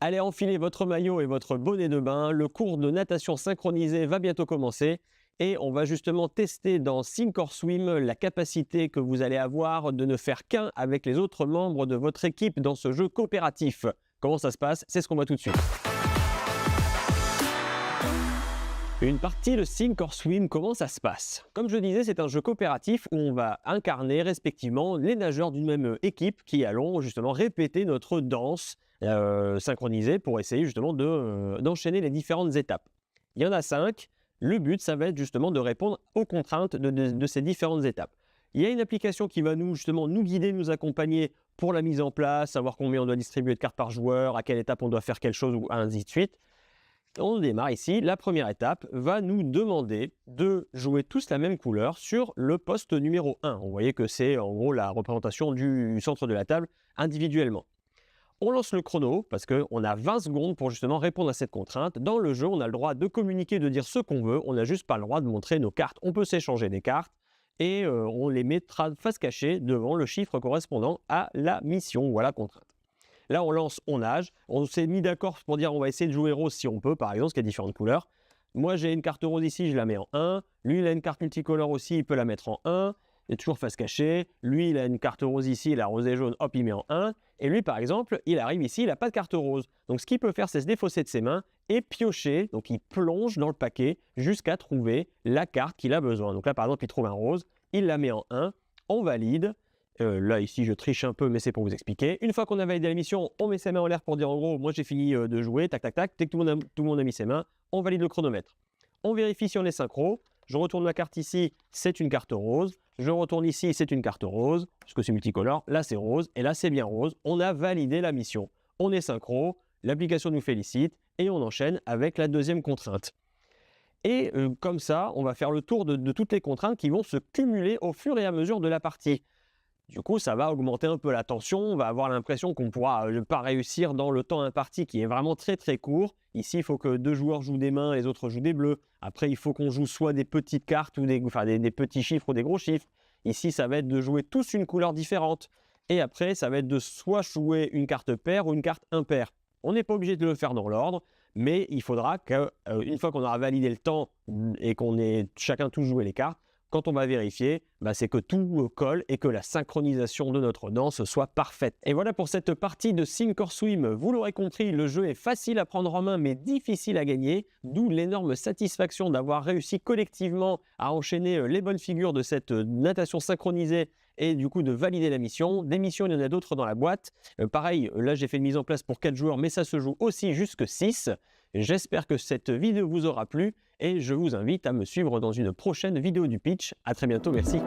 Allez, enfilez votre maillot et votre bonnet de bain. Le cours de natation synchronisé va bientôt commencer et on va justement tester dans Sink or Swim la capacité que vous allez avoir de ne faire qu'un avec les autres membres de votre équipe dans ce jeu coopératif. Comment ça se passe? C'est ce qu'on voit tout de suite. Une partie de Sink or Swim, comment ça se passe? Comme je disais, c'est un jeu coopératif où on va incarner respectivement les nageurs d'une même équipe qui allons justement répéter notre danse synchronisée pour essayer justement d'enchaîner les différentes étapes. Il y en a 5. Le but, ça va être justement de répondre aux contraintes de ces différentes étapes. Il y a une application qui va nous guider, nous accompagner pour la mise en place, savoir combien on doit distribuer de cartes par joueur, à quelle étape on doit faire quelque chose, ou ainsi de suite. On démarre ici. La première étape va nous demander de jouer tous la même couleur sur le poste numéro 1. Vous voyez que c'est en gros la représentation du centre de la table individuellement. On lance le chrono parce qu'on a 20 secondes pour justement répondre à cette contrainte. Dans le jeu, on a le droit de communiquer, de dire ce qu'on veut. On n'a juste pas le droit de montrer nos cartes. On peut s'échanger des cartes et on les mettra face cachée devant le chiffre correspondant à la mission ou à la contrainte. Là, on lance, on nage. On s'est mis d'accord pour dire on va essayer de jouer rose si on peut, par exemple, parce qu'il y a différentes couleurs. Moi, j'ai une carte rose ici, je la mets en 1. Lui, il a une carte multicolore aussi, il peut la mettre en 1. Il est toujours face cachée. Lui, il a une carte rose ici, la rose et jaune, hop, il met en 1. Et lui, par exemple, il arrive ici, il n'a pas de carte rose. Donc, ce qu'il peut faire, c'est se défausser de ses mains et piocher. Donc, il plonge dans le paquet jusqu'à trouver la carte qu'il a besoin. Donc là, par exemple, il trouve un rose, il la met en 1, on valide. Là, ici, je triche un peu, mais c'est pour vous expliquer. Une fois qu'on a validé la mission, on met ses mains en l'air pour dire en gros, moi j'ai fini de jouer, tac, tac, tac. Dès que tout le monde a mis ses mains, on valide le chronomètre. On vérifie si on est synchro. Je retourne ma carte ici, c'est une carte rose. Je retourne ici, c'est une carte rose, parce que c'est multicolore. Là, c'est rose, et là, c'est bien rose. On a validé la mission. On est synchro, l'application nous félicite, et on enchaîne avec la deuxième contrainte. Et comme ça, on va faire le tour de toutes les contraintes qui vont se cumuler au fur et à mesure de la partie. Du coup, ça va augmenter un peu la tension, on va avoir l'impression qu'on ne pourra pas réussir dans le temps imparti qui est vraiment très très court. Ici, il faut que 2 joueurs jouent des mains, les autres jouent des bleus. Après, il faut qu'on joue soit des petites cartes ou des petits chiffres ou des gros chiffres. Ici, ça va être de jouer tous une couleur différente. Et après, ça va être de soit jouer une carte paire ou une carte impaire. On n'est pas obligé de le faire dans l'ordre, mais il faudra qu'une fois qu'on aura validé le temps et qu'on ait chacun tous joué les cartes, quand on va vérifier, c'est que tout colle et que la synchronisation de notre danse soit parfaite. Et voilà pour cette partie de Sink or Swim. Vous l'aurez compris, le jeu est facile à prendre en main mais difficile à gagner, d'où l'énorme satisfaction d'avoir réussi collectivement à enchaîner les bonnes figures de cette natation synchronisée et du coup de valider la mission. Des missions, il y en a d'autres dans la boîte. Pareil, là j'ai fait une mise en place pour 4 joueurs, mais ça se joue aussi jusque 6. J'espère que cette vidéo vous aura plu et je vous invite à me suivre dans une prochaine vidéo du pitch. À très bientôt, merci.